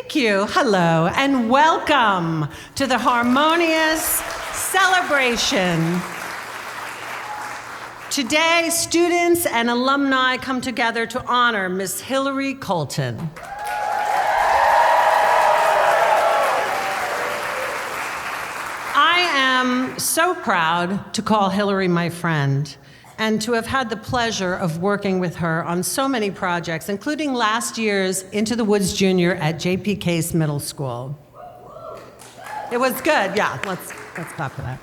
Thank you. Hello, and welcome to the Harmonious Celebration. Today, students and alumni come together to honor Miss Hillary Colton. I am so proud to call Hillary my friend and to have had the pleasure of working with her on so many projects, including last year's Into the Woods Junior at J.P. Case Middle School. It was good, yeah, let's clap for that.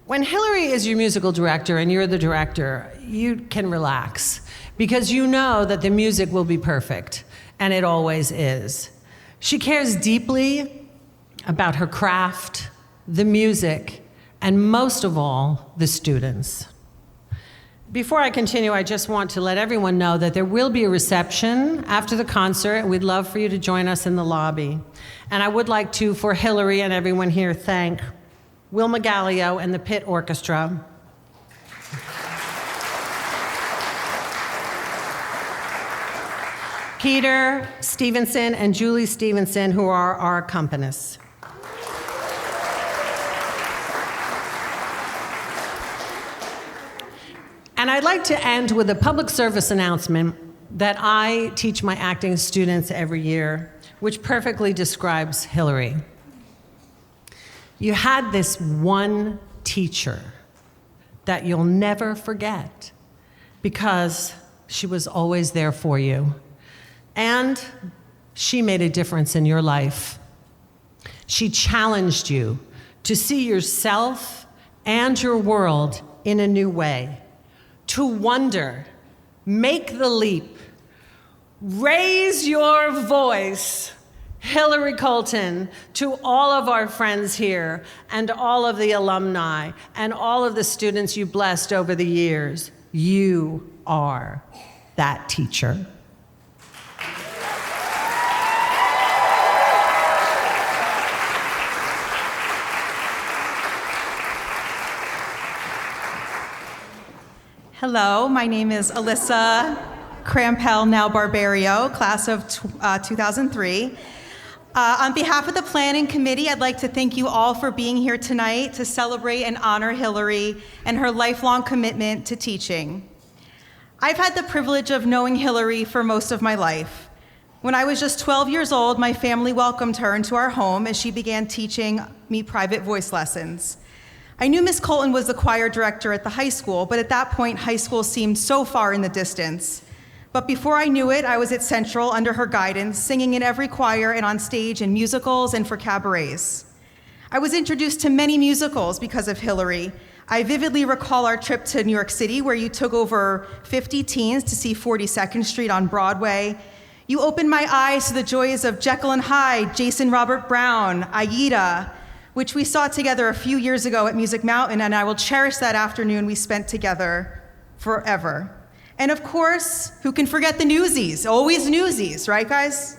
When Hillary is your musical director and you're the director, you can relax because you know that the music will be perfect, and it always is. She cares deeply about her craft, the music, and most of all, the students. Before I continue, I just want to let everyone know that there will be a reception after the concert, and we'd love for you to join us in the lobby. And I would like to, for Hillary and everyone here, thank Wilma Gallio and the Pitt Orchestra. Peter Stevenson and Julie Stevenson, who are our accompanists. And I'd like to end with a public service announcement that I teach my acting students every year, which perfectly describes Hillary. You had this one teacher that you'll never forget because she was always there for you. And she made a difference in your life. She challenged you to see yourself and your world in a new way. To wonder, make the leap, raise your voice, Hillary Colton, to all of our friends here and all of the alumni and all of the students you blessed over the years. You are that teacher. Hello, my name is Alyssa Crampell, now Barbario, class of 2003. On behalf of the planning committee, I'd like to thank you all for being here tonight to celebrate and honor Hillary and her lifelong commitment to teaching. I've had the privilege of knowing Hillary for most of my life. When I was just 12 years old, my family welcomed her into our home as she began teaching me private voice lessons. I knew Miss Colton was the choir director at the high school, but at that point, high school seemed so far in the distance. But before I knew it, I was at Central under her guidance, singing in every choir and on stage in musicals and for cabarets. I was introduced to many musicals because of Hillary. I vividly recall our trip to New York City, where you took over 50 teens to see 42nd Street on Broadway. You opened my eyes to the joys of Jekyll and Hyde, Jason Robert Brown, Aida, which we saw together a few years ago at Music Mountain, and I will cherish that afternoon we spent together forever. And of course, who can forget the Newsies? Always Newsies, right guys?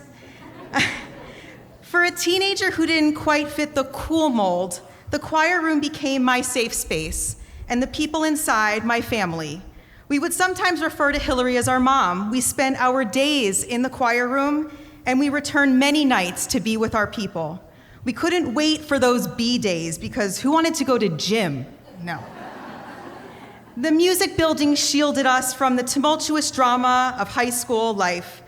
For a teenager who didn't quite fit the cool mold, the choir room became my safe space, and the people inside, my family. We would sometimes refer to Hillary as our mom. We spent our days in the choir room, and we returned many nights to be with our people. We couldn't wait for those B days because who wanted to go to gym? No. The music building shielded us from the tumultuous drama of high school life.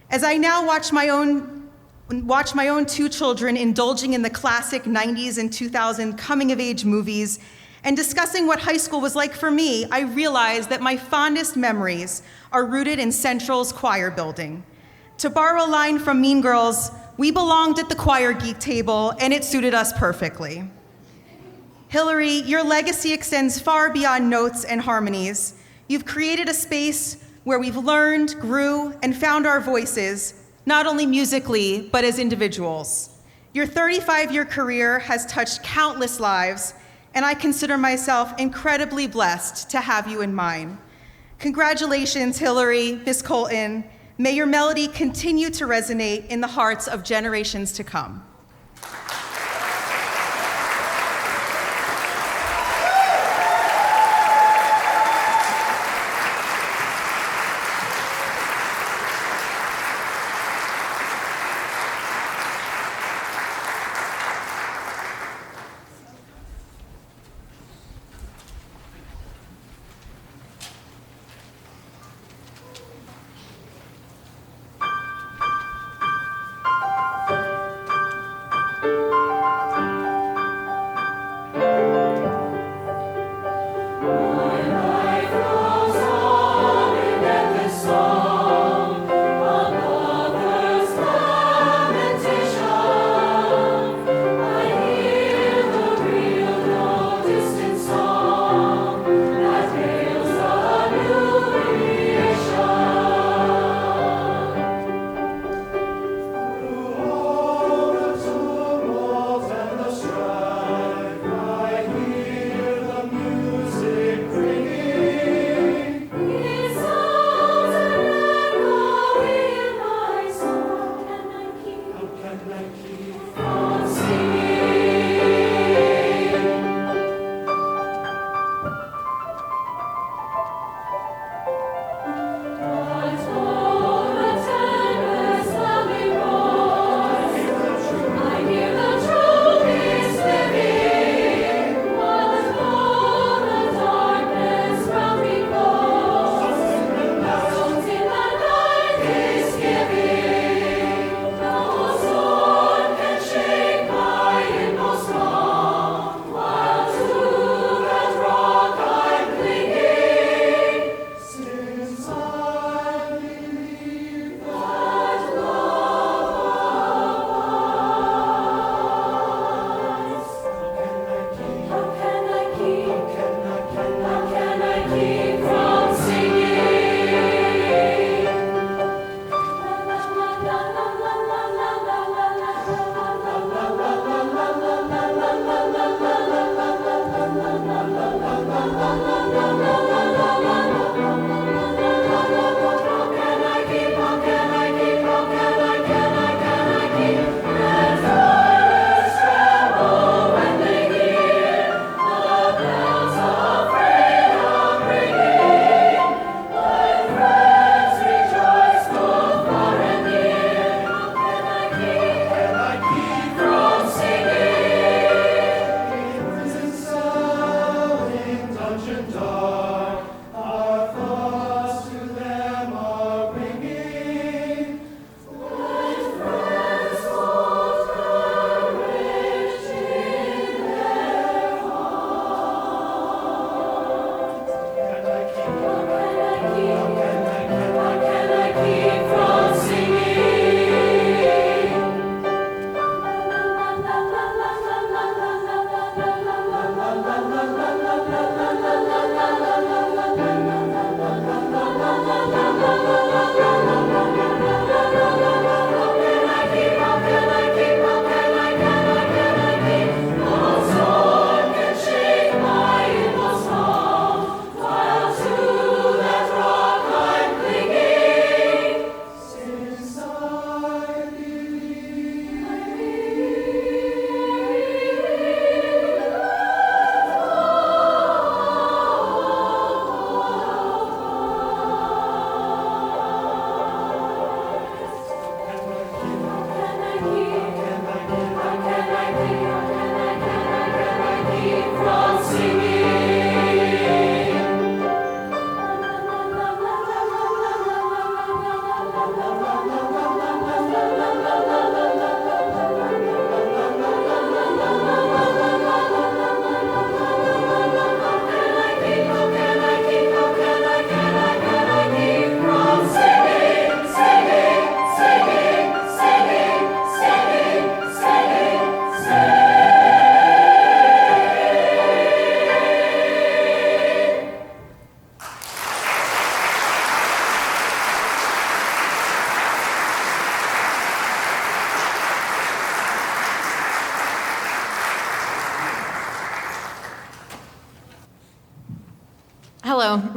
As I now watch my own two children indulging in the classic 90s and 2000 coming-of-age movies and discussing what high school was like for me, I realize that my fondest memories are rooted in Central's choir building. To borrow a line from Mean Girls, we belonged at the choir geek table, and it suited us perfectly. Hillary, your legacy extends far beyond notes and harmonies. You've created a space where we've learned, grew, and found our voices, not only musically, but as individuals. Your 35-year career has touched countless lives, and I consider myself incredibly blessed to have you in mine. Congratulations, Hillary, Miss Colton. May your melody continue to resonate in the hearts of generations to come.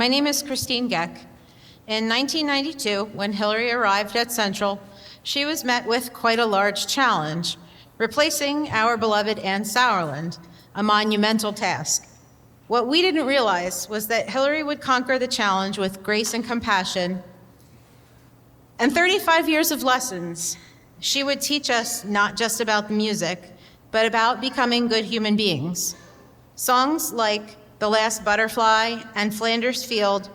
My name is Christine Geck. In 1992, when Hillary arrived at Central, she was met with quite a large challenge, replacing our beloved Ann Sauerland, a monumental task. What we didn't realize was that Hillary would conquer the challenge with grace and compassion, and 35 years of lessons. She would teach us not just about the music, but about becoming good human beings. Songs like The Last Butterfly and Flanders Field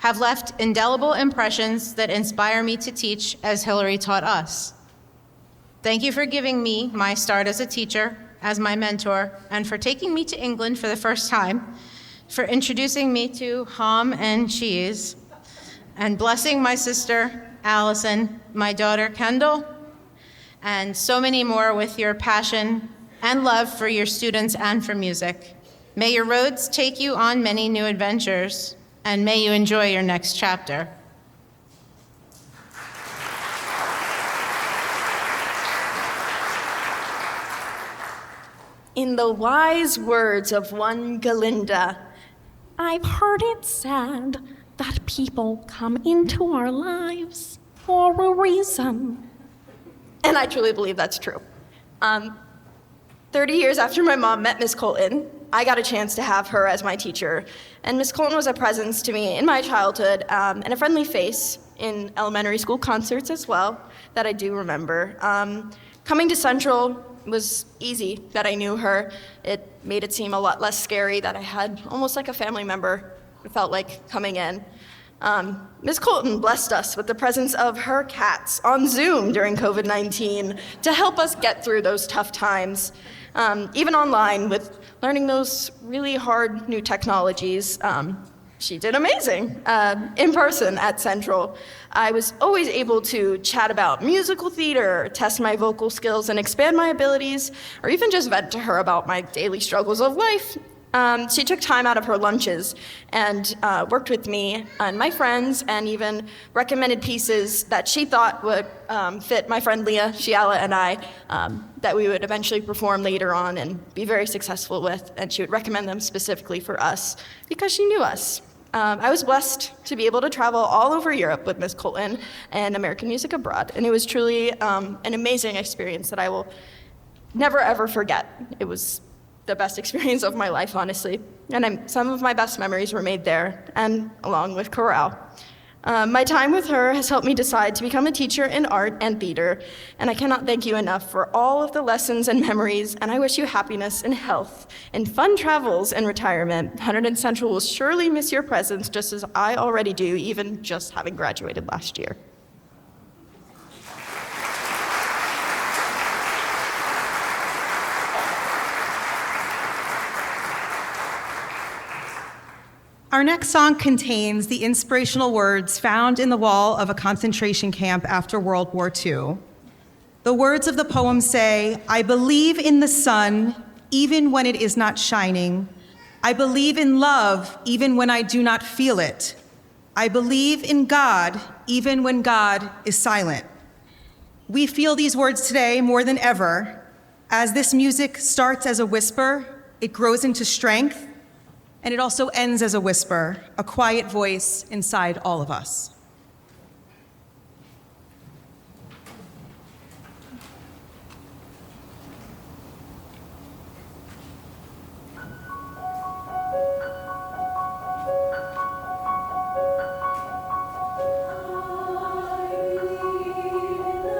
have left indelible impressions that inspire me to teach as Hillary taught us. Thank you for giving me my start as a teacher, as my mentor, and for taking me to England for the first time, for introducing me to ham and cheese, and blessing my sister, Allison, my daughter, Kendall, and so many more with your passion and love for your students and for music. May your roads take you on many new adventures, and may you enjoy your next chapter. In the wise words of one Galinda, I've heard it said that people come into our lives for a reason. and I truly believe that's true. 30 years after my mom met Miss Colton, I got a chance to have her as my teacher. And Miss Colton was a presence to me in my childhood, and a friendly face in elementary school concerts as well, that I do remember. Coming to Central was easy that I knew her. It made it seem a lot less scary that I had almost like a family member, it felt like, coming in. Ms. Colton blessed us with the presence of her cats on Zoom during COVID-19 to help us get through those tough times. Even online with learning those really hard new technologies. She did amazing in person at Central. I was always able to chat about musical theater, test my vocal skills, and expand my abilities, or even just vent to her about my daily struggles of life. She took time out of her lunches and worked with me and my friends, and even recommended pieces that she thought would fit my friend Leah, Shiala, and I, that we would eventually perform later on and be very successful with, and she would recommend them specifically for us because she knew us. I was blessed to be able to travel all over Europe with Miss Colton and American Music Abroad, and it was truly an amazing experience that I will never ever forget. It was the best experience of my life, honestly, and some of my best memories were made there, and along with chorale. My time with her has helped me decide to become a teacher in art and theater, and I cannot thank you enough for all of the lessons and memories, and I wish you happiness and health and fun travels in retirement. Hunterdon Central will surely miss your presence just as I already do, even just having graduated last year. Our next song contains the inspirational words found in the wall of a concentration camp after World War II. The words of the poem say, "I believe in the sun, even when it is not shining. I believe in love, even when I do not feel it. I believe in God, even when God is silent." We feel these words today more than ever. As this music starts as a whisper, it grows into strength, and it also ends as a whisper, a quiet voice inside all of us. Even when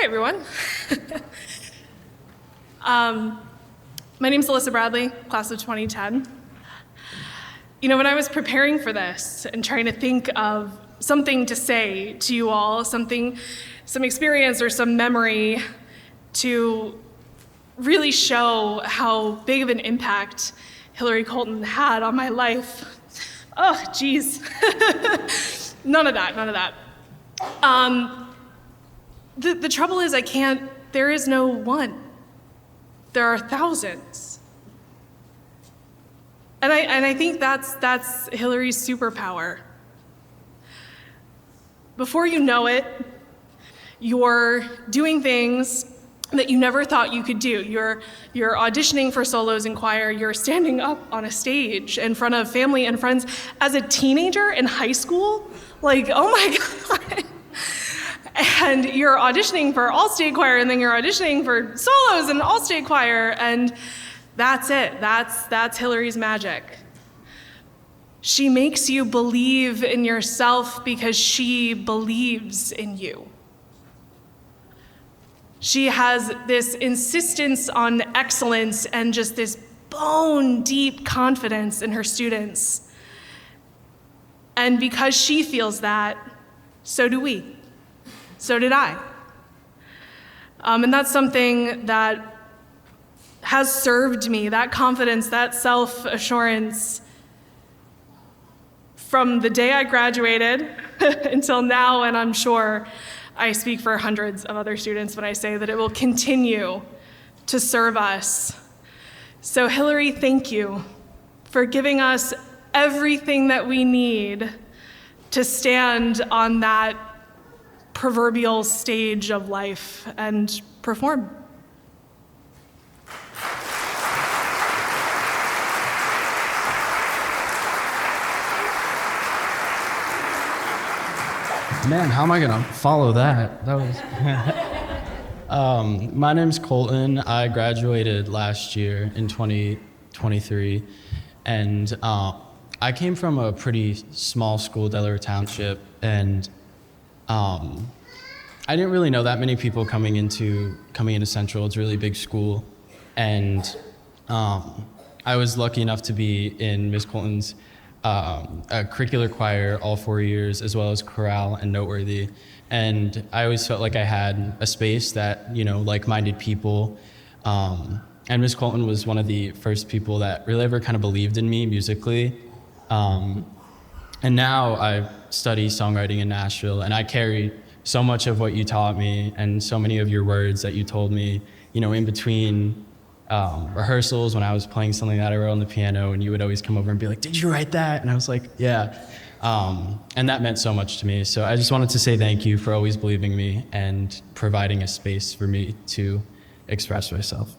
everyone. My name's Alyssa Bradley, class of 2010. You know, when I was preparing for this and trying to think of something to say to you all, some experience or some memory to really show how big of an impact Hillary Colton had on my life. Oh, geez. None of that. The trouble is there is no one. There are thousands. And I think that's Hillary's superpower. Before you know it, you're doing things that you never thought you could do. You're auditioning for solos in choir, you're standing up on a stage in front of family and friends as a teenager in high school. Like, oh my God. And you're auditioning for all-state choir, and then you're auditioning for solos in all-state choir, and that's it. That's Hillary's magic. She makes you believe in yourself because she believes in you. She has this insistence on excellence and just this bone-deep confidence in her students. And because she feels that, so do we. So did I. And that's something that has served me, that confidence, that self-assurance, from the day I graduated until now, and I'm sure I speak for hundreds of other students when I say that it will continue to serve us. So Hillary, thank you for giving us everything that we need to stand on that proverbial stage of life and perform. Man, how am I gonna follow that? That was. My name's Colton. I graduated last year in 2023, and I came from a pretty small school, Delaware Township, and I didn't really know that many people coming into Central. It's a really big school, and I was lucky enough to be in Miss Colton's a curricular choir all 4 years, as well as chorale and noteworthy. And I always felt like I had a space that, like-minded people. And Miss Colton was one of the first people that really ever kind of believed in me musically. And now I study songwriting in Nashville, and I carry so much of what you taught me and so many of your words that you told me, in between rehearsals when I was playing something that I wrote on the piano, and you would always come over and be like, "Did you write that?" And I was like, "Yeah." And that meant so much to me. So I just wanted to say thank you for always believing me and providing a space for me to express myself.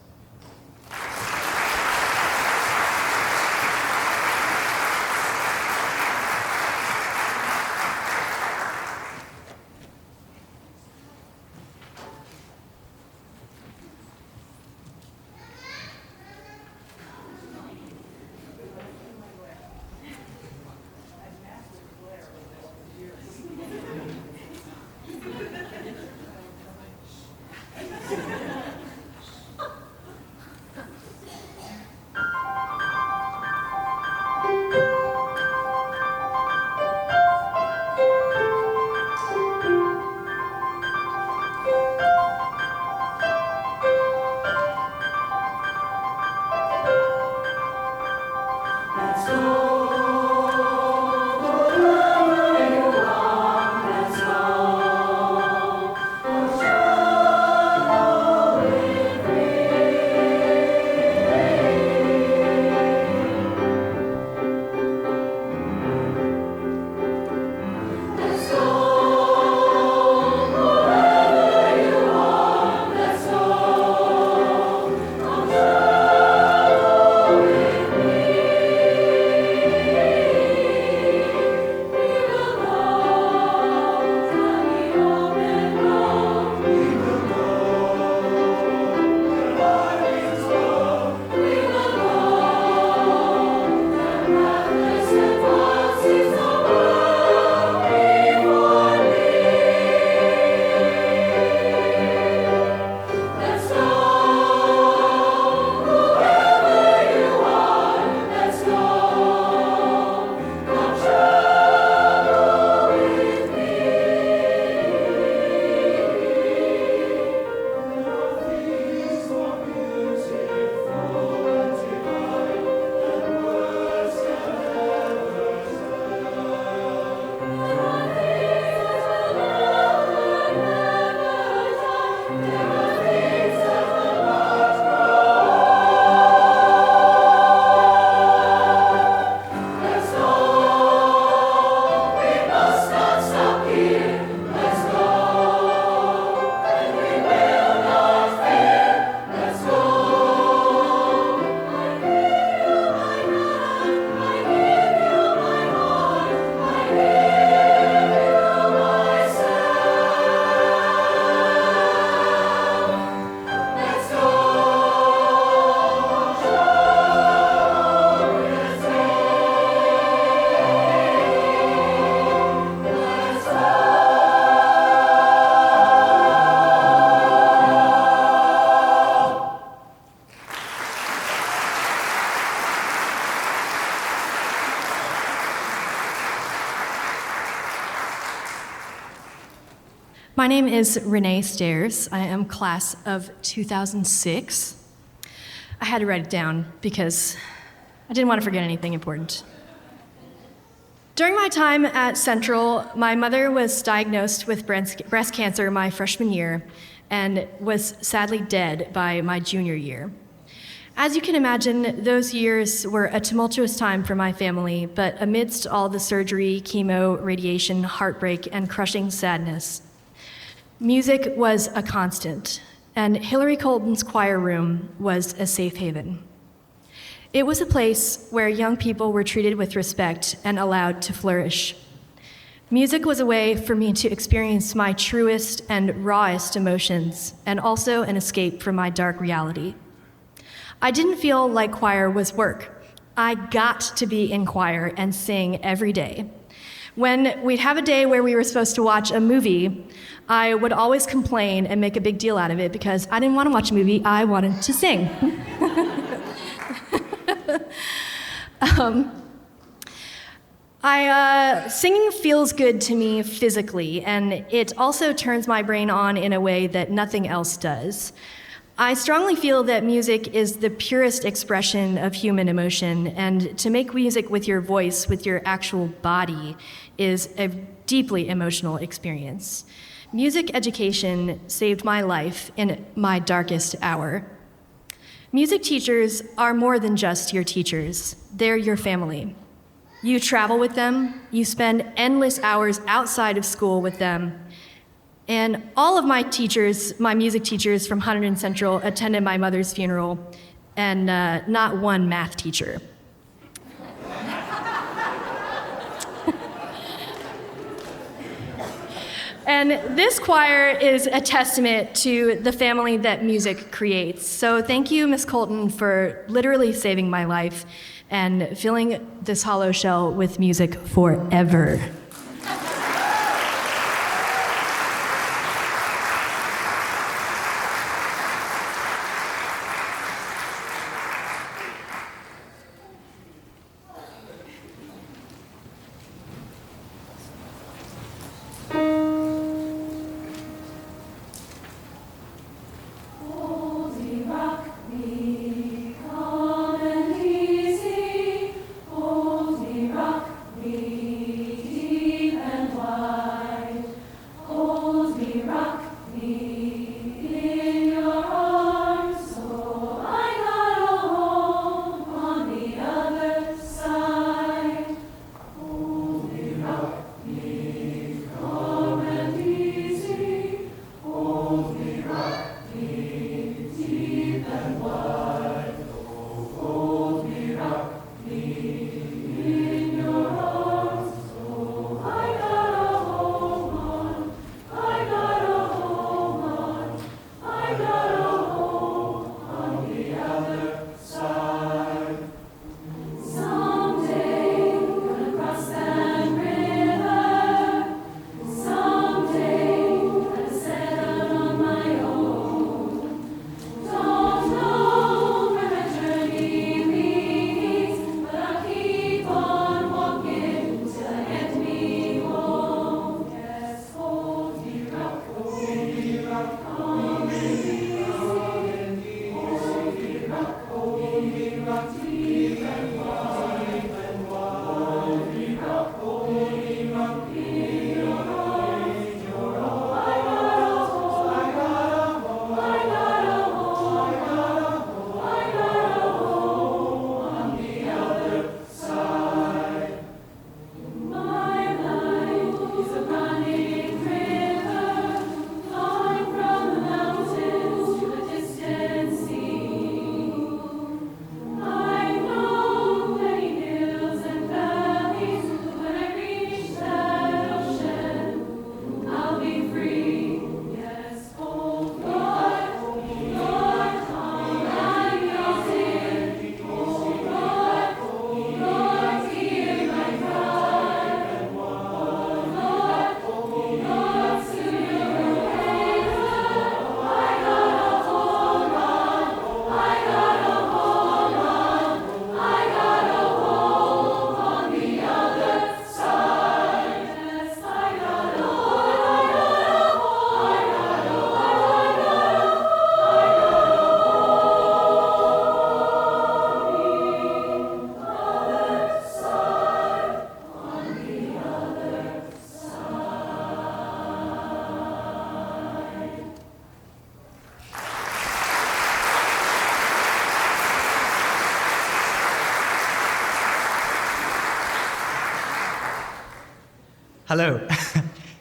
My name is Renee Stairs. I am class of 2006. I had to write it down because I didn't want to forget anything important. During my time at Central, my mother was diagnosed with breast cancer my freshman year and was sadly dead by my junior year. As you can imagine, those years were a tumultuous time for my family, but amidst all the surgery, chemo, radiation, heartbreak, and crushing sadness, music was a constant, and Hillary Colton's choir room was a safe haven. It was a place where young people were treated with respect and allowed to flourish. Music was a way for me to experience my truest and rawest emotions, and also an escape from my dark reality. I didn't feel like choir was work. I got to be in choir and sing every day. When we'd have a day where we were supposed to watch a movie, I would always complain and make a big deal out of it because I didn't want to watch a movie, I wanted to sing. Singing feels good to me physically, and it also turns my brain on in a way that nothing else does. I strongly feel that music is the purest expression of human emotion, and to make music with your voice, with your actual body, is a deeply emotional experience. Music education saved my life in my darkest hour. Music teachers are more than just your teachers. They're your family. You travel with them, you spend endless hours outside of school with them, and all of my teachers, my music teachers from Hunterdon Central, attended my mother's funeral, and not one math teacher. And this choir is a testament to the family that music creates. So thank you, Miss Colton, for literally saving my life and filling this hollow shell with music forever. Hello,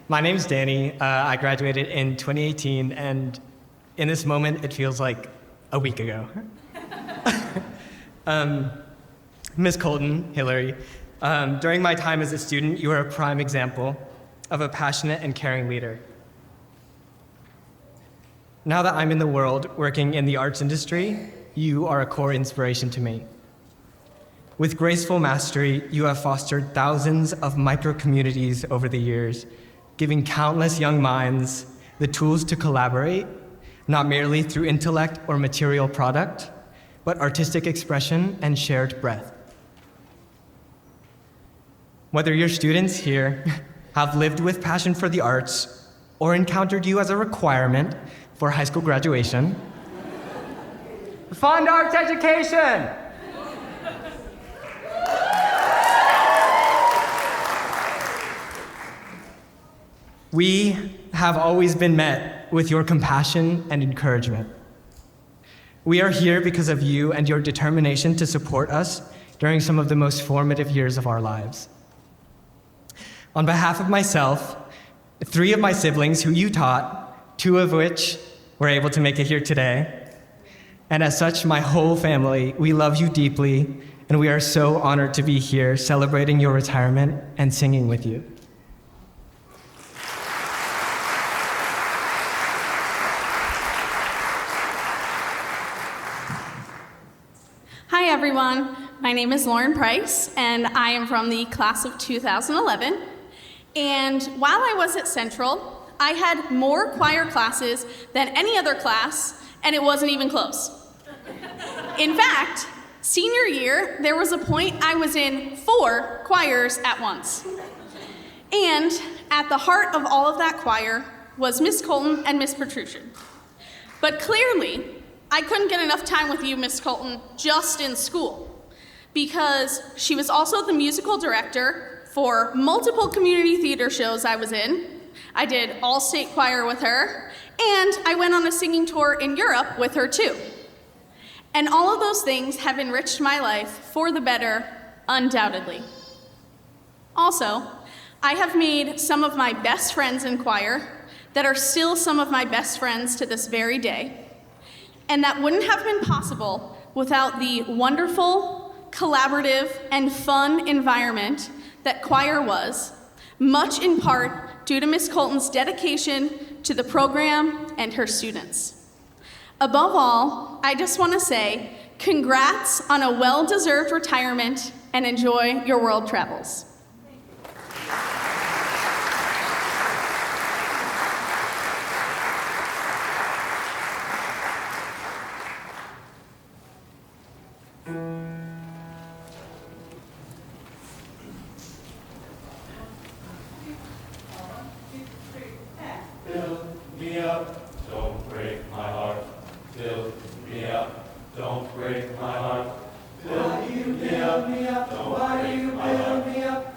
my name's Danny. I graduated in 2018, and in this moment, it feels like a week ago. Ms. Colton, Hillary, during my time as a student, you were a prime example of a passionate and caring leader. Now that I'm in the world working in the arts industry, you are a core inspiration to me. With graceful mastery, you have fostered thousands of micro-communities over the years, giving countless young minds the tools to collaborate, not merely through intellect or material product, but artistic expression and shared breadth. Whether your students here have lived with passion for the arts or encountered you as a requirement for high school graduation, fund arts education! We have always been met with your compassion and encouragement. We are here because of you and your determination to support us during some of the most formative years of our lives. On behalf of myself, 3 of my siblings who you taught, 2 of which were able to make it here today, and as such, my whole family, we love you deeply, and we are so honored to be here celebrating your retirement and singing with you. Hi everyone, my name is Lauren Price and I am from the class of 2011. And while I was at Central, I had more choir classes than any other class, and it wasn't even close. In fact, senior year, there was a point I was in 4 choirs at once. And at the heart of all of that choir was Miss Colton and Miss Petruccian. But clearly, I couldn't get enough time with you, Miss Colton, just in school, because she was also the musical director for multiple community theater shows I was in. I did all-state choir with her, and I went on a singing tour in Europe with her too. And all of those things have enriched my life for the better, undoubtedly. Also, I have made some of my best friends in choir that are still some of my best friends to this very day. And that wouldn't have been possible without the wonderful, collaborative, and fun environment that choir was, much in part due to Miss Colton's dedication to the program and her students. Above all, I just want to say congrats on a well-deserved retirement and enjoy your world travels. Fill me up, don't break my heart. Fill me up, don't break my heart. Fill me up, don't break my heart.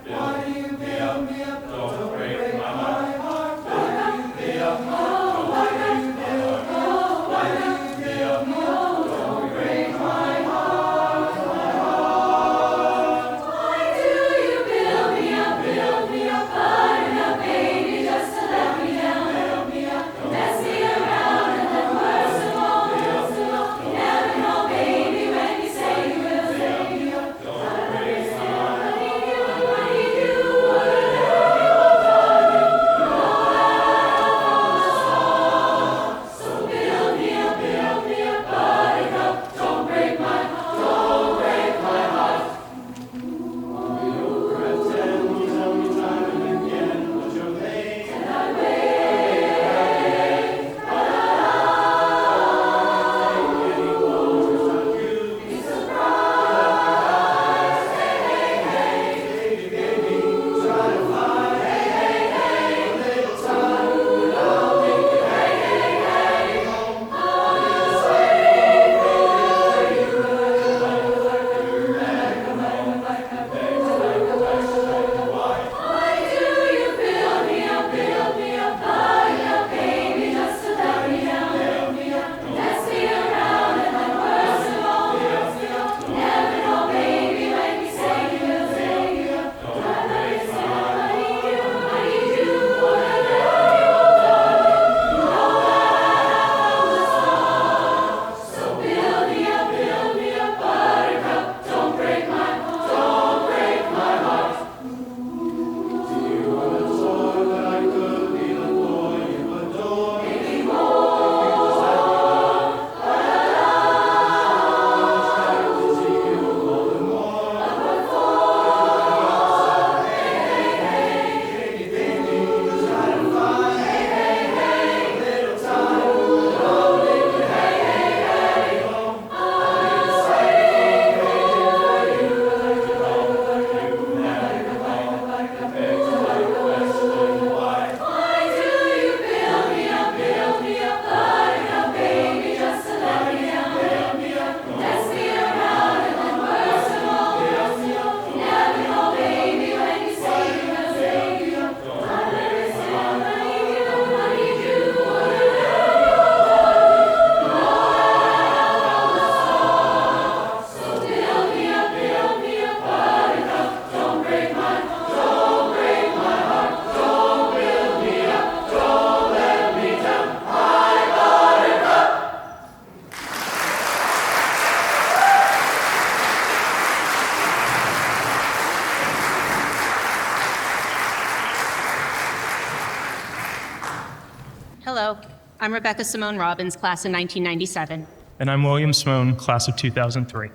I'm Rebecca Simone Robbins, class of 1997. And I'm William Simone, class of 2003.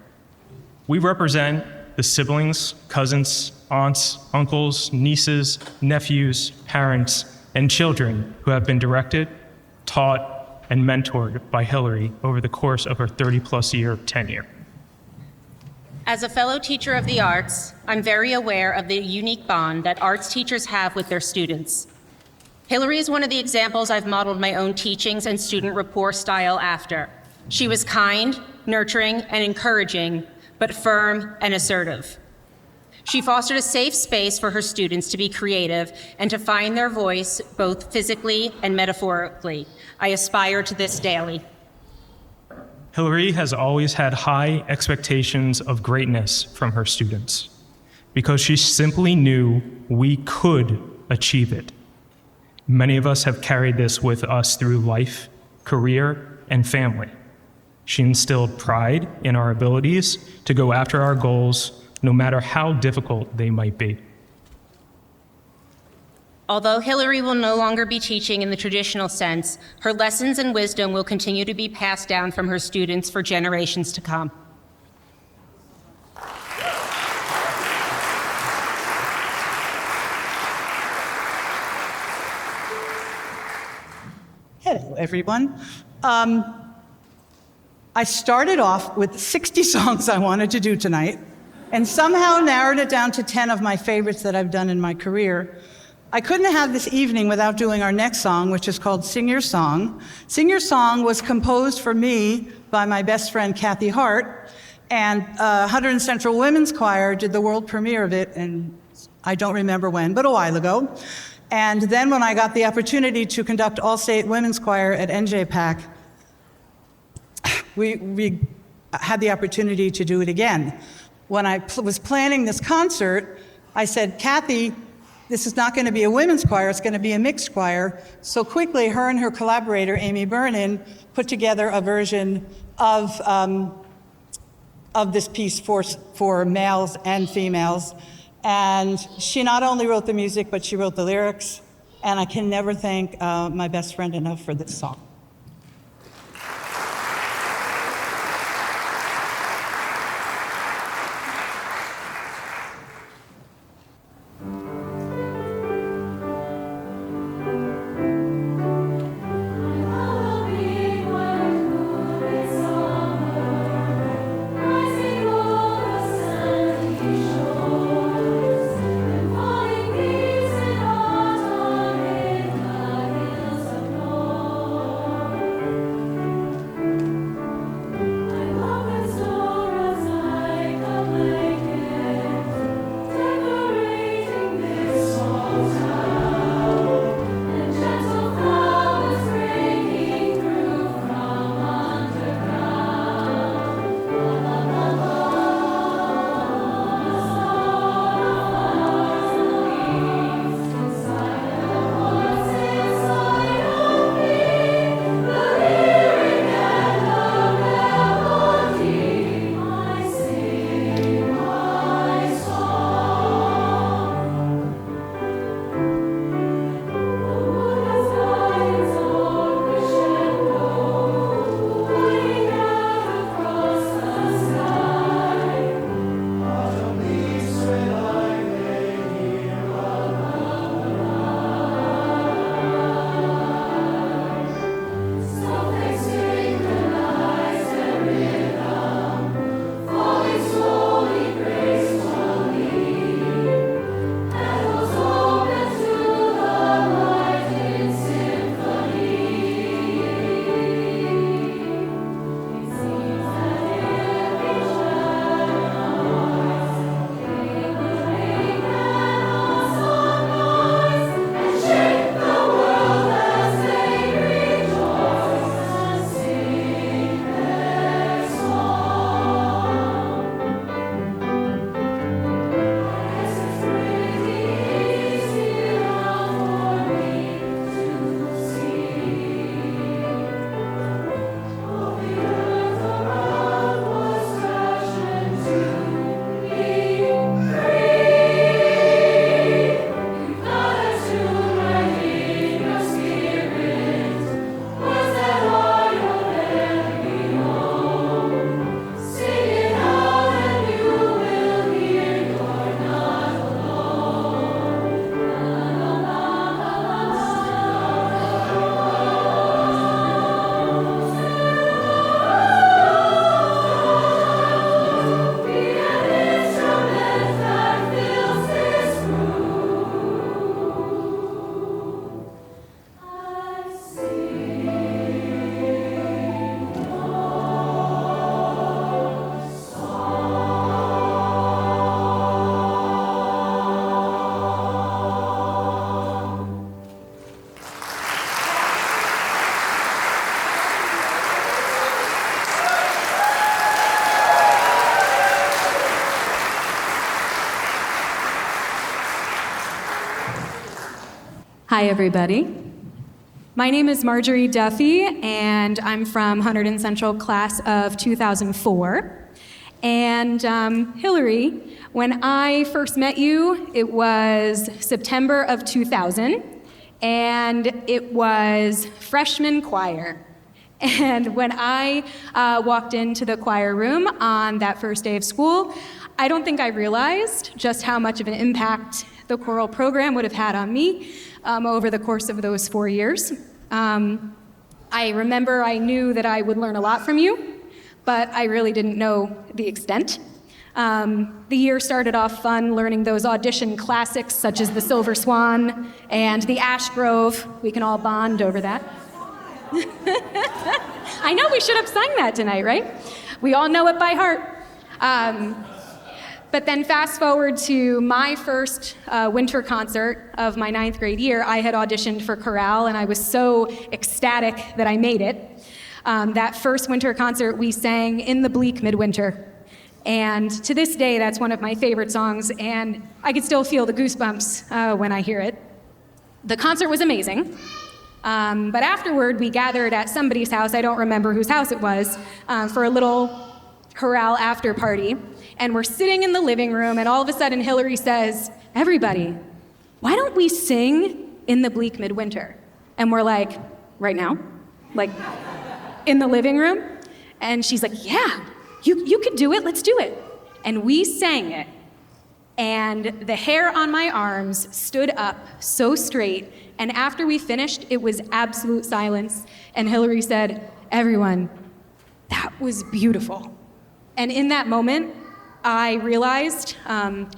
We represent the siblings, cousins, aunts, uncles, nieces, nephews, parents, and children who have been directed, taught, and mentored by Hillary over the course of her 30-plus year tenure. As a fellow teacher of the arts, I'm very aware of the unique bond that arts teachers have with their students. Hillary is one of the examples I've modeled my own teachings and student rapport style after. She was kind, nurturing, and encouraging, but firm and assertive. She fostered a safe space for her students to be creative and to find their voice both physically and metaphorically. I aspire to this daily. Hillary has always had high expectations of greatness from her students because she simply knew we could achieve it. Many of us have carried this with us through life, career, and family. She instilled pride in our abilities to go after our goals, no matter how difficult they might be. Although Hillary will no longer be teaching in the traditional sense, her lessons and wisdom will continue to be passed down from her students for generations to come. Hello, everyone. I started off with 60 songs I wanted to do tonight, and somehow narrowed it down to 10 of my favorites that I've done in my career. I couldn't have this evening without doing our next song, which is called Sing Your Song. Sing Your Song was composed for me by my best friend, Kathy Hart, and Hunterdon Central Women's Choir did the world premiere of it, and I don't remember when, but a while ago. And then when I got the opportunity to conduct All-State Women's Choir at NJPAC, we had the opportunity to do it again. When I was planning this concert, I said, Kathy, this is not going to be a women's choir, it's going to be a mixed choir. So quickly, her and her collaborator, Amy Bernin, put together a version of this piece for males and females. And she not only wrote the music, but she wrote the lyrics. And I can never thank my best friend enough for this song. Hi, everybody. My name is Marjorie Duffy, and I'm from Hunterdon Central class of 2004. And Hillary, when I first met you, it was September of 2000, and it was freshman choir. And when I walked into the choir room on that first day of school, I don't think I realized just how much of an impact the choral program would have had on me over the course of those 4 years. I remember I knew that I would learn a lot from you, but I really didn't know the extent. The year started off fun, learning those audition classics such as the Silver Swan and the Ash Grove. We can all bond over that. I know we should have sung that tonight, right? We all know it by heart. But then fast forward to my first winter concert of my 9th grade year. I had auditioned for chorale, and I was so ecstatic that I made it. That first winter concert, we sang In the Bleak Midwinter. And to this day, that's one of my favorite songs, and I can still feel the goosebumps when I hear it. The concert was amazing. But afterward, we gathered at somebody's house, I don't remember whose house it was, for a little chorale after party. And we're sitting in the living room, and all of a sudden Hillary says, "Everybody, why don't we sing In the Bleak Midwinter?" And we're like, "Right now? Like, in the living room?" And she's like, "Yeah, you could do it, let's do it." And we sang it, and the hair on my arms stood up so straight, and after we finished, it was absolute silence, and Hillary said, "Everyone, that was beautiful." And in that moment, I realized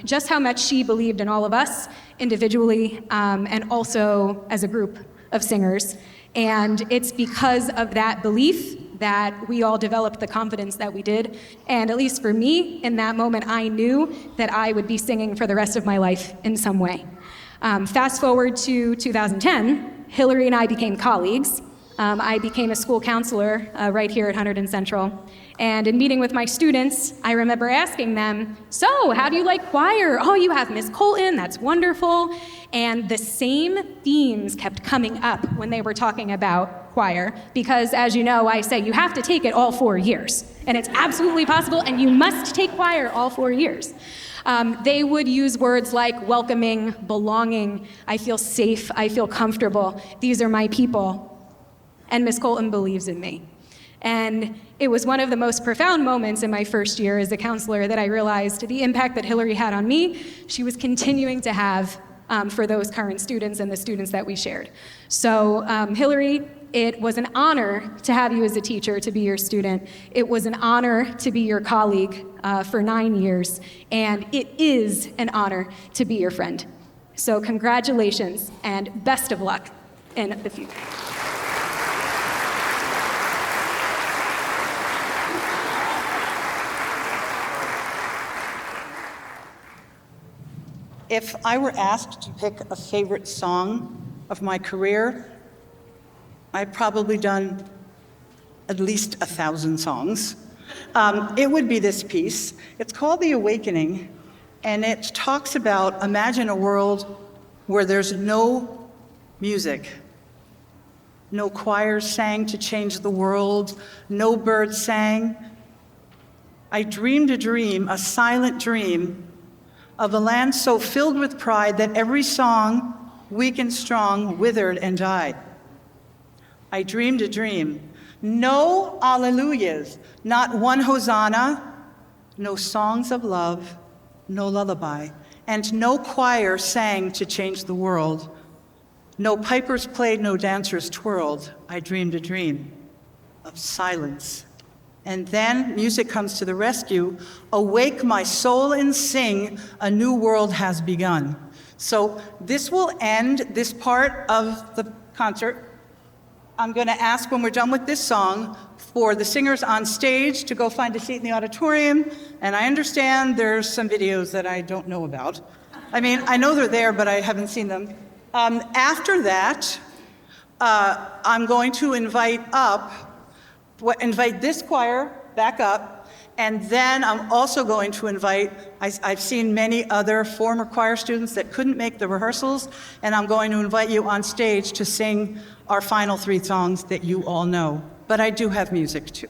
just how much she believed in all of us individually and also as a group of singers. And it's because of that belief that we all developed the confidence that we did. And at least for me, in that moment, I knew that I would be singing for the rest of my life in some way. Fast forward to 2010, Hillary and I became colleagues. I became a school counselor right here at Hunterdon Central. And in meeting with my students, I remember asking them, "So, how do you like choir? Oh, you have Miss Colton, that's wonderful." And the same themes kept coming up when they were talking about choir, because as you know, I say you have to take it all 4 years. And it's absolutely possible, and you must take choir all 4 years. They would use words like welcoming, belonging, I feel safe, I feel comfortable, these are my people. And Miss Colton believes in me. And it was one of the most profound moments in my first year as a counselor that I realized the impact that Hillary had on me, she was continuing to have for those current students and the students that we shared. So Hillary, it was an honor to have you as a teacher, to be your student. It was an honor to be your colleague for 9 years. And it is an honor to be your friend. So congratulations and best of luck in the future. If I were asked to pick a favorite song of my career, I've probably done at least 1,000 songs. It would be this piece. It's called The Awakening, and it talks about, imagine a world where there's no music. No choirs sang to change the world, no birds sang. I dreamed a dream, a silent dream, of a land so filled with pride that every song, weak and strong, withered and died. I dreamed a dream. No alleluias, not one hosanna, no songs of love, no lullaby, and no choir sang to change the world. No pipers played, no dancers twirled. I dreamed a dream of silence. And then music comes to the rescue. Awake my soul and sing, a new world has begun. So this will end this part of the concert. I'm going to ask when we're done with this song for the singers on stage to go find a seat in the auditorium. And I understand there's some videos that I don't know about. I mean, I know they're there, but I haven't seen them. After that, I'm going to invite this choir back up, And then I'm also going to invite, I've seen many other former choir students that couldn't make the rehearsals, and I'm going to invite you on stage to sing our final 3 songs that you all know. But I do have music too.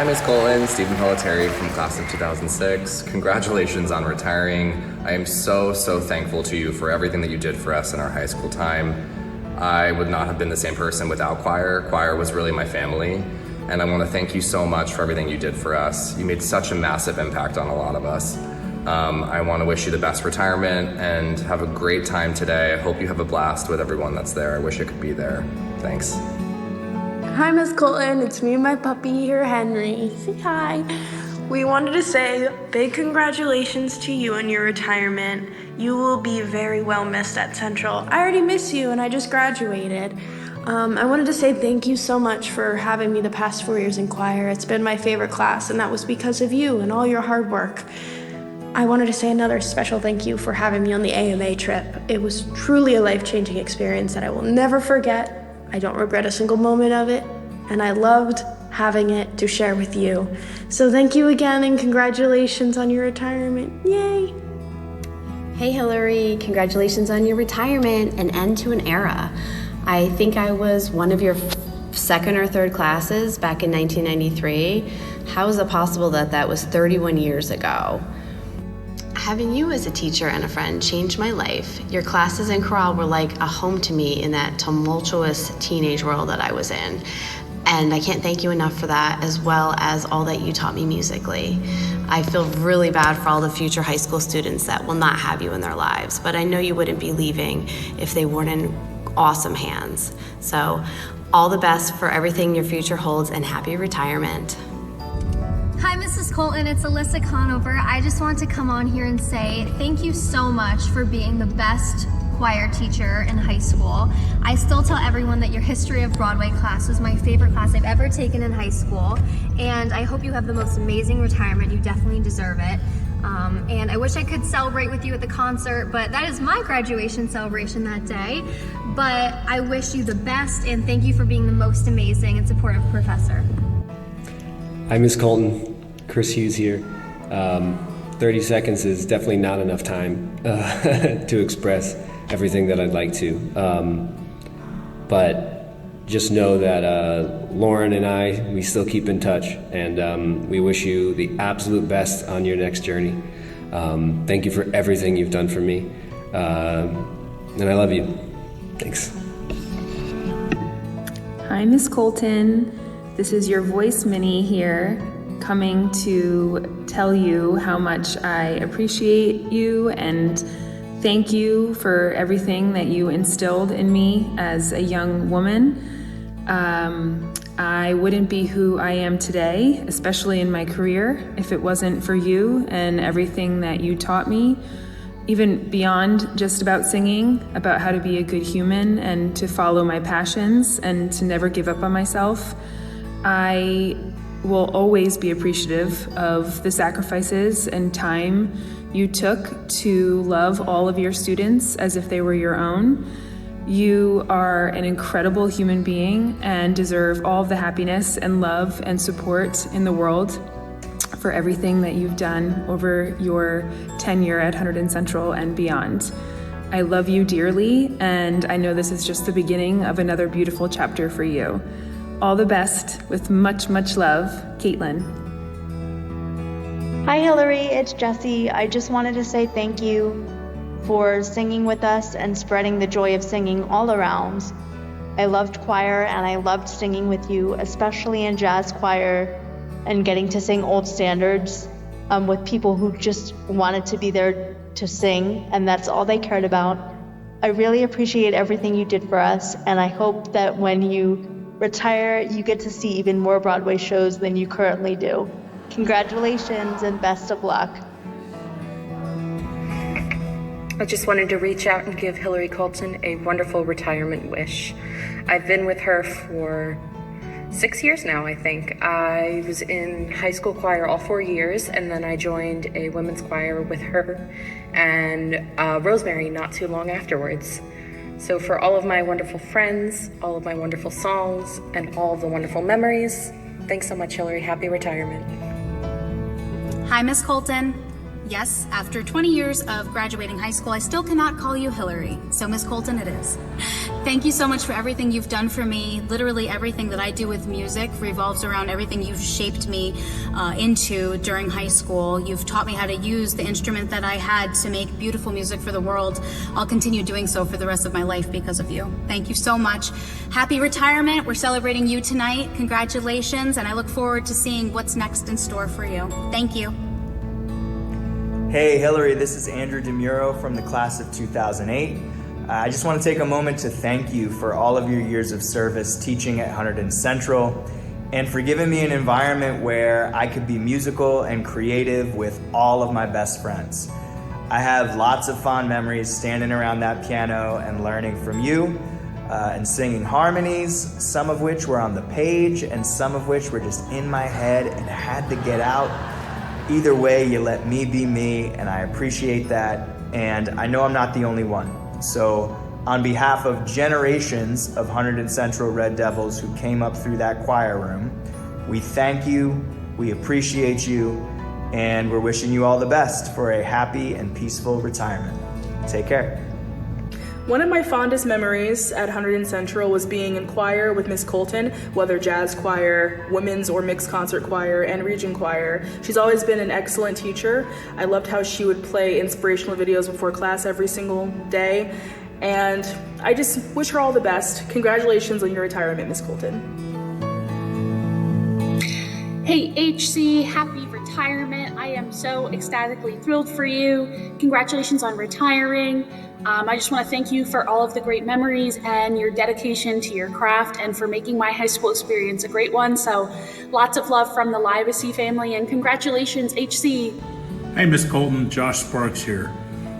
Ms. Colton, Stephen Pelletieri from class of 2006. Congratulations on retiring. I am so thankful to you for everything that you did for us in our high school time. I would not have been the same person without choir. Choir was really my family, and I want to thank you so much for everything you did for us. You made such a massive impact on a lot of us. I want to wish you the best retirement and have a great time today. I hope you have a blast with everyone that's there. I wish I could be there. Thanks. Hi, Miss Colton. It's me and my puppy here, Henry. Say hi. We wanted to say big congratulations to you on your retirement. You will be very well missed at Central. I already miss you, and I just graduated. I wanted to say thank you so much for having me the past 4 years in choir. It's been my favorite class, and that was because of you and all your hard work. I wanted to say another special thank you for having me on the AMA trip. It was truly a life-changing experience that I will never forget. I don't regret a single moment of it, and I loved having it to share with you. So thank you again, and congratulations on your retirement. Yay! Hey Hillary, congratulations on your retirement, an end to an era. I think I was one of your second or third classes back in 1993. How is it possible that that was 31 years ago? Having you as a teacher and a friend changed my life. Your classes and chorale were like a home to me in that tumultuous teenage world that I was in. And I can't thank you enough for that, as well as all that you taught me musically. I feel really bad for all the future high school students that will not have you in their lives, but I know you wouldn't be leaving if they weren't in awesome hands. So all the best for everything your future holds, and happy retirement. Hi, Mrs. Colton, it's Alyssa Conover. I just want to come on here and say thank you so much for being the best choir teacher in high school. I still tell everyone that your History of Broadway class was my favorite class I've ever taken in high school, and I hope you have the most amazing retirement. You definitely deserve it. And I wish I could celebrate with you at the concert, but that is my graduation celebration that day. But I wish you the best, and thank you for being the most amazing and supportive professor. Hi, Ms. Colton. Chris Hughes here. 30 seconds is definitely not enough time to express everything that I'd like to. But just know that Lauren and I, we still keep in touch, and we wish you the absolute best on your next journey. Thank you for everything you've done for me, and I love you. Thanks. Hi, Miss Colton. This is your voice Minnie here, coming to tell you how much I appreciate you and thank you for everything that you instilled in me as a young woman. I wouldn't be who I am today, especially in my career, if it wasn't for you and everything that you taught me, even beyond just about singing, about how to be a good human and to follow my passions and to never give up on myself. I will always be appreciative of the sacrifices and time you took to love all of your students as if they were your own. You are an incredible human being and deserve all of the happiness and love and support in the world for everything that you've done over your tenure at Hunterdon Central and beyond. I love you dearly, and I know this is just the beginning of another beautiful chapter for you. All the best, with much, much love, Caitlin. Hi Hillary, it's Jessie. I just wanted to say thank you for singing with us and spreading the joy of singing all around. I loved choir and I loved singing with you, especially in jazz choir and getting to sing old standards with people who just wanted to be there to sing, and that's all they cared about. I really appreciate everything you did for us, and I hope that when you retire, you get to see even more Broadway shows than you currently do. Congratulations and best of luck. I just wanted to reach out and give Hillary Colton a wonderful retirement wish. I've been with her for 6 years now, I think. I was in high school choir all 4 years, and then I joined a women's choir with her and Rosemary not too long afterwards. So for all of my wonderful friends, all of my wonderful songs, and all of the wonderful memories, thanks so much, Hillary. Happy retirement. Hi, Miss Colton. Yes, after 20 years of graduating high school, I still cannot call you Hillary. So, Miss Colton, it is. Thank you so much for everything you've done for me. Literally everything that I do with music revolves around everything you've shaped me into during high school. You've taught me how to use the instrument that I had to make beautiful music for the world. I'll continue doing so for the rest of my life because of you. Thank you so much. Happy retirement. We're celebrating you tonight. Congratulations, and I look forward to seeing what's next in store for you. Thank you. Hey Hillary, this is Andrew DeMuro from the class of 2008. I just want to take a moment to thank you for all of your years of service teaching at Hunterdon Central and for giving me an environment where I could be musical and creative with all of my best friends. I have lots of fond memories standing around that piano and learning from you and singing harmonies, some of which were on the page and some of which were just in my head and had to get out. Either way, you let me be me, and I appreciate that, and I know I'm not the only one. So on behalf of generations of Hunterdon Central Red Devils who came up through that choir room, we thank you, we appreciate you, and we're wishing you all the best for a happy and peaceful retirement. Take care. One of my fondest memories at Hunterdon Central was being in choir with Miss Colton, whether jazz choir, women's or mixed concert choir, and region choir. She's always been an excellent teacher. I loved how she would play inspirational videos before class every single day, and I just wish her all the best. Congratulations on your retirement, Miss Colton. Hey HC, happy retirement. I am so ecstatically thrilled for you. Congratulations on retiring. I just want to thank you for all of the great memories and your dedication to your craft and for making my high school experience a great one. So lots of love from the Livesey family and congratulations, HC. Hey, Miss Colton, Josh Sparks here.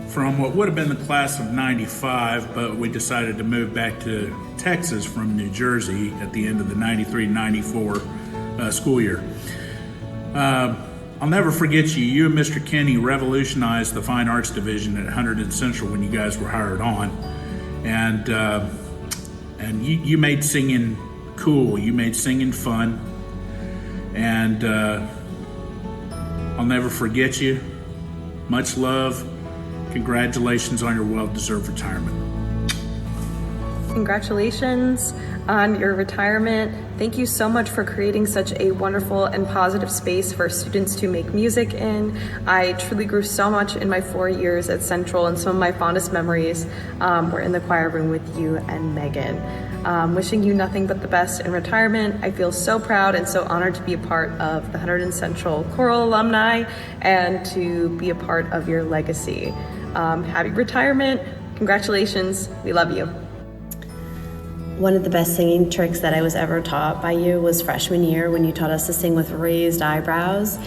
From what would have been the class of 95, but we decided to move back to Texas from New Jersey at the end of the 93-94 school year. I'll never forget you. You and Mr. Kenny revolutionized the Fine Arts Division at Hunterdon Central when you guys were hired on. And you made singing cool. You made singing fun. And I'll never forget you. Much love. Congratulations on your well-deserved retirement. Congratulations on your retirement. Thank you so much for creating such a wonderful and positive space for students to make music in. I truly grew so much in my 4 years at Central, and some of my fondest memories were in the choir room with you and Megan. Wishing you nothing but the best in retirement. I feel so proud and so honored to be a part of the Hunterdon Central Choral alumni and to be a part of your legacy. Happy retirement. Congratulations. We love you. One of the best singing tricks that I was ever taught by you was freshman year when you taught us to sing with raised eyebrows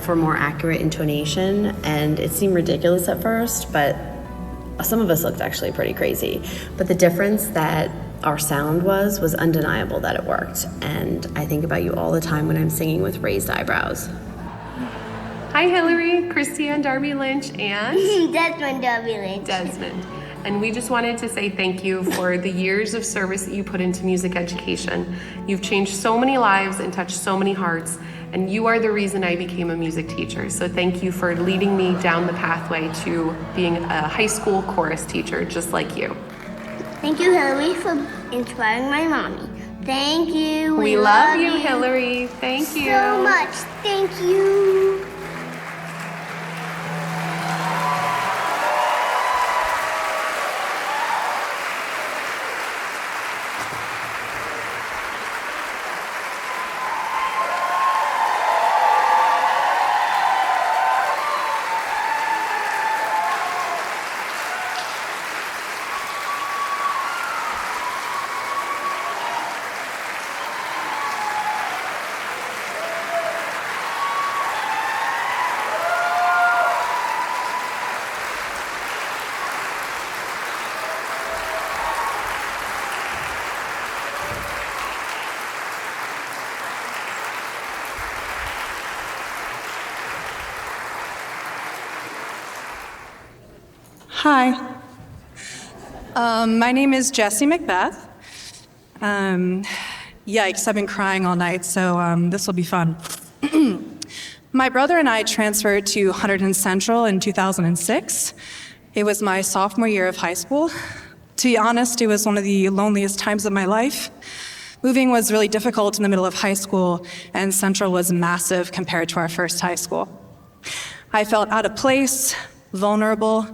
for more accurate intonation. And it seemed ridiculous at first, but some of us looked actually pretty crazy. But the difference that our sound was undeniable that it worked. And I think about you all the time when I'm singing with raised eyebrows. Hi Hillary, Christiane Darby Lynch, and Desmond Darby Lynch. Desmond. And we just wanted to say thank you for the years of service that you put into music education. You've changed so many lives and touched so many hearts, and you are the reason I became a music teacher. So thank you for leading me down the pathway to being a high school chorus teacher just like you. Thank you, Hillary, for inspiring my mommy. Thank you. We love you, Hillary. Thank you. So much. Thank you. Hi. My name is Jessie Macbeth. Yikes, I've been crying all night, so this will be fun. My brother and I transferred to Hunterdon Central in 2006. It was my sophomore year of high school. To be honest, it was one of the loneliest times of my life. Moving was really difficult in the middle of high school, and Central was massive compared to our first high school. I felt out of place, vulnerable,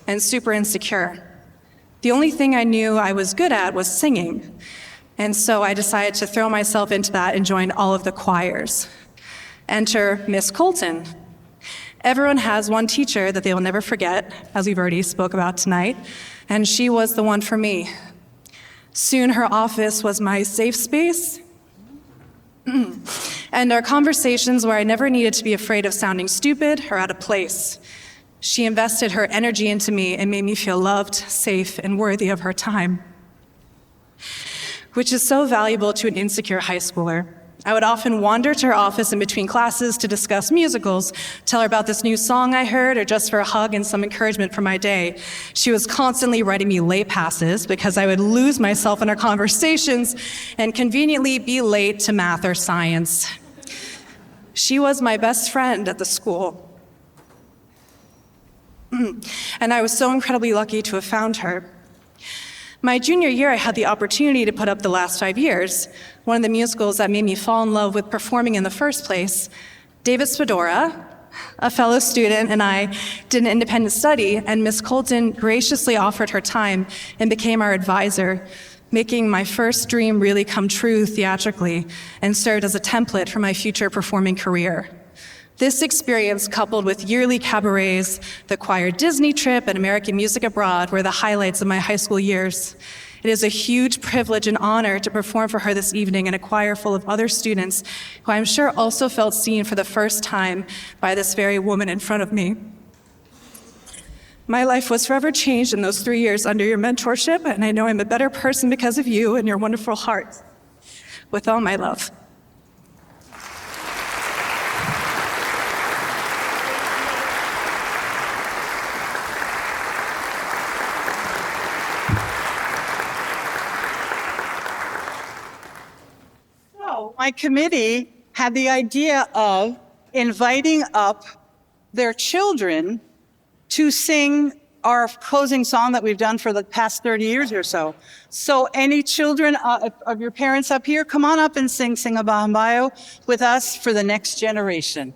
and super insecure. The only thing I knew I was good at was singing, and so I decided to throw myself into that and join all of the choirs. Enter Miss Colton. Everyone has one teacher that they will never forget, as we've already spoke about tonight, and she was the one for me. Soon her office was my safe space, and our conversations where I never needed to be afraid of sounding stupid or out of place. She invested her energy into me and made me feel loved, safe, and worthy of her time, which is so valuable to an insecure high schooler. I would often wander to her office in between classes to discuss musicals, tell her about this new song I heard, or just for a hug and some encouragement for my day. She was constantly writing me late passes because I would lose myself in our conversations and conveniently be late to math or science. She was my best friend at the school. And I was so incredibly lucky to have found her. My junior year, I had the opportunity to put up The Last 5 Years, one of the musicals that made me fall in love with performing in the first place. David Spadora, a fellow student, and I did an independent study, and Miss Colton graciously offered her time and became our advisor, making my first dream really come true theatrically and served as a template for my future performing career. This experience, coupled with yearly cabarets, the choir Disney trip, and American Music Abroad, were the highlights of my high school years. It is a huge privilege and honor to perform for her this evening in a choir full of other students who I'm sure also felt seen for the first time by this very woman in front of me. My life was forever changed in those 3 years under your mentorship, and I know I'm a better person because of you and your wonderful heart. With all my love. My committee had the idea of inviting up their children to sing our closing song that we've done for the past 30 years or so. So any children of your parents up here, come on up and sing Singabahambayo with us for the next generation.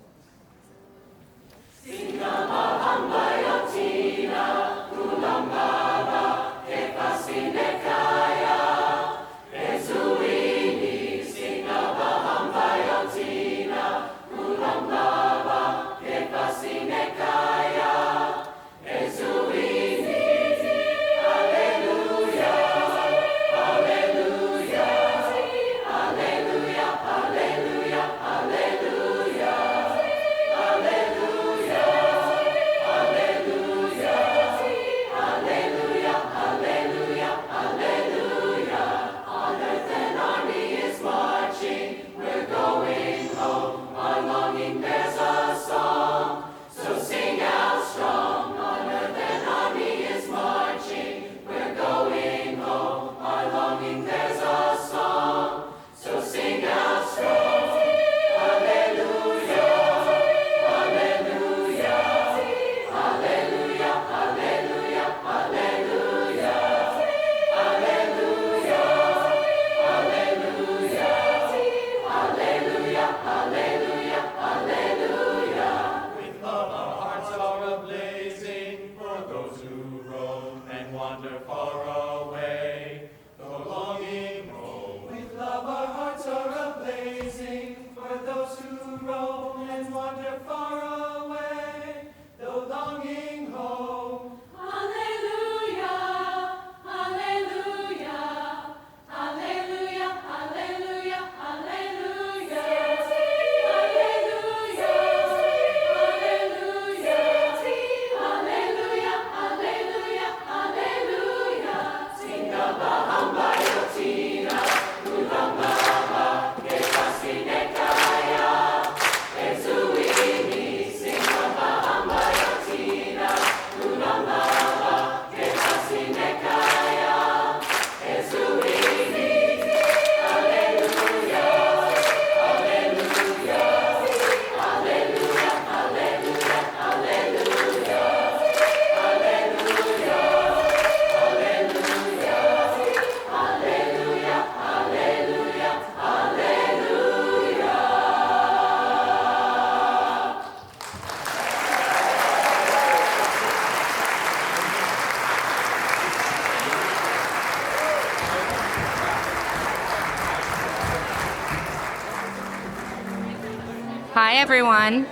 Hi, everyone.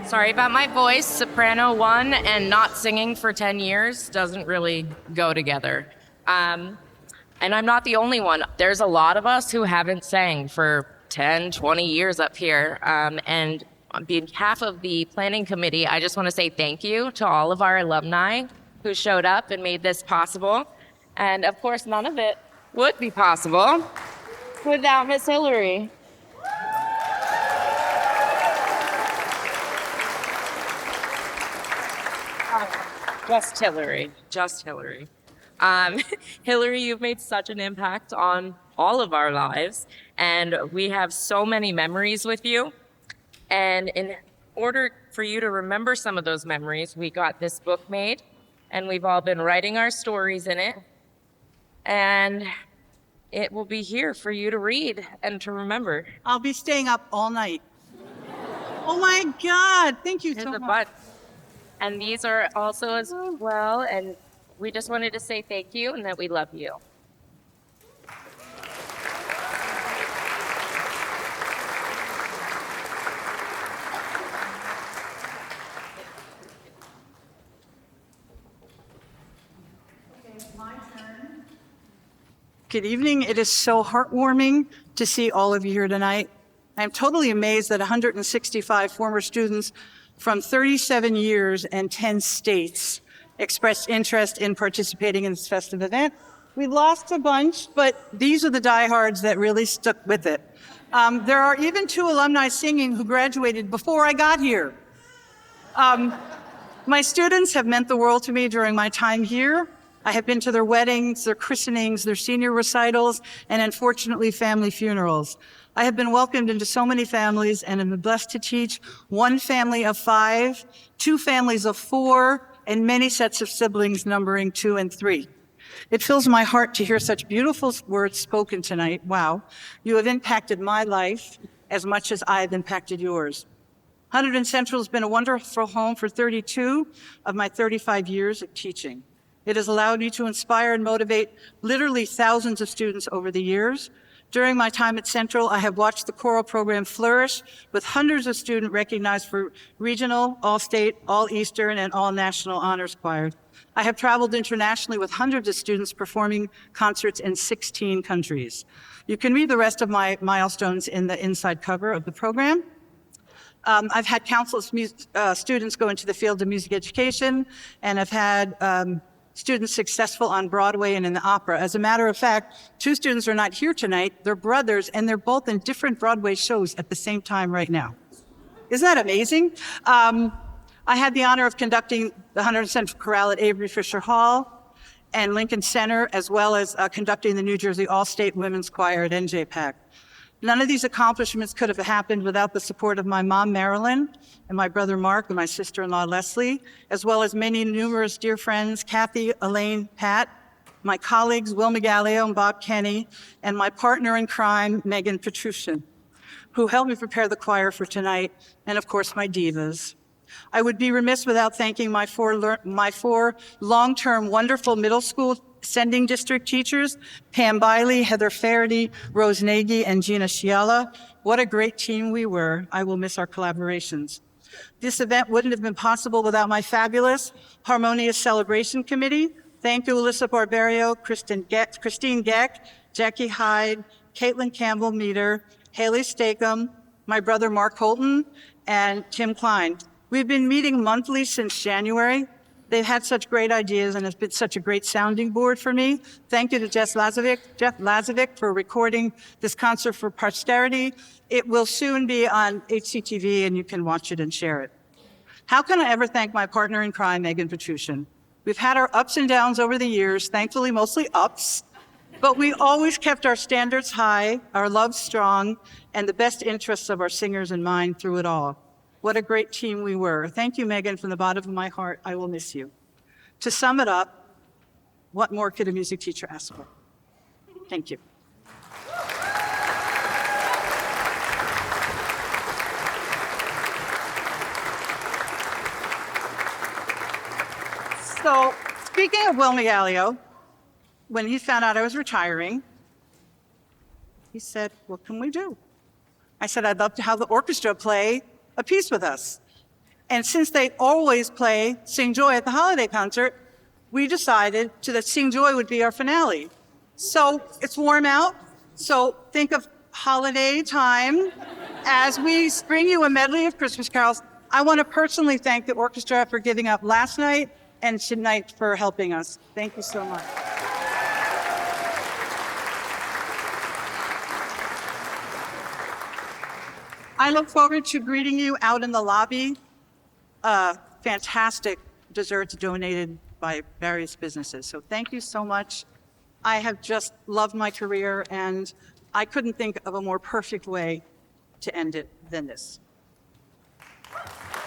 Sorry about my voice. Soprano 1 and not singing for 10 years doesn't really go together. And I'm not the only one. There's a lot of us who haven't sang for 10, 20 years up here. And on behalf of the planning committee, I just want to say thank you to all of our alumni who showed up and made this possible. And of course, none of it would be possible without Miss Hillary. Just Hillary, just Hillary. Hillary, you've made such an impact on all of our lives, and we have so many memories with you. And in order for you to remember some of those memories, we got this book made, and we've all been writing our stories in it. And it will be here for you to read and to remember. I'll be staying up all night. Oh my God, thank you so much. And these are also as well, and we just wanted to say thank you and that we love you. Good evening. It is so heartwarming to see all of you here tonight. I'm totally amazed that 165 former students from 37 years and 10 states expressed interest in participating in this festive event. We lost a bunch, but these are the diehards that really stuck with it. There are even 2 alumni singing who graduated before I got here. My students have meant the world to me during my time here. I have been to their weddings, their christenings, their senior recitals, and unfortunately, family funerals. I have been welcomed into so many families and am blessed to teach 1 family of 5, 2 families of 4, and many sets of siblings numbering 2 and 3. It fills my heart to hear such beautiful words spoken tonight. Wow. You have impacted my life as much as I have impacted yours. Hunterdon Central has been a wonderful home for 32 of my 35 years of teaching. It has allowed me to inspire and motivate literally thousands of students over the years. During my time at Central, I have watched the choral program flourish with hundreds of students recognized for regional, all-state, all-Eastern, and all-national honors choir. I have traveled internationally with hundreds of students performing concerts in 16 countries. You can read the rest of my milestones in the inside cover of the program. I've had countless students go into the field of music education, and I've had students successful on Broadway and in the opera. As a matter of fact, 2 students are not here tonight. They're brothers, and they're both in different Broadway shows at the same time right now. Isn't that amazing? I had the honor of conducting the Hunterdon Central Chorale at Avery Fisher Hall and Lincoln Center, as well as conducting the New Jersey All-State Women's Choir at NJPAC. None of these accomplishments could have happened without the support of my mom, Marilyn, and my brother, Mark, and my sister-in-law, Leslie, as well as many numerous dear friends, Kathy, Elaine, Pat, my colleagues, Will McGallio and Bob Kenny, and my partner in crime, Megan Petruccian, who helped me prepare the choir for tonight, and of course, my divas. I would be remiss without thanking my 4 long-term wonderful middle school sending district teachers, Pam Biley, Heather Faraday, Rose Nagy, and Gina Scialla. What a great team we were. I will miss our collaborations. This event wouldn't have been possible without my fabulous Harmonious Celebration Committee. Thank you, Alyssa Barbario, Christine Geck, Jackie Hyde, Caitlin Campbell-Meter, Haley Stakem, my brother Mark Colton, and Tim Klein. We've been meeting monthly since January. They've had such great ideas and it's been such a great sounding board for me. Thank you to Jeff Lazovic for recording this concert for posterity. It will soon be on HCTV and you can watch it and share it. How can I ever thank my partner in crime, Megan Petruccian? We've had our ups and downs over the years, thankfully mostly ups, but we always kept our standards high, our love strong, and the best interests of our singers in mind through it all. What a great team we were. Thank you, Megan, from the bottom of my heart. I will miss you. To sum it up, what more could a music teacher ask for? Thank you. So, speaking of Will McGallio, when he found out I was retiring, he said, what can we do? I said, I'd love to have the orchestra play a piece with us. And since they always play Sing Joy at the holiday concert, we decided that Sing Joy would be our finale. So it's warm out, so think of holiday time as we bring you a medley of Christmas carols. I want to personally thank the orchestra for giving up last night and tonight for helping us. Thank you so much. I look forward to greeting you out in the lobby. Fantastic desserts donated by various businesses. So thank you so much. I have just loved my career, and I couldn't think of a more perfect way to end it than this. Thank you.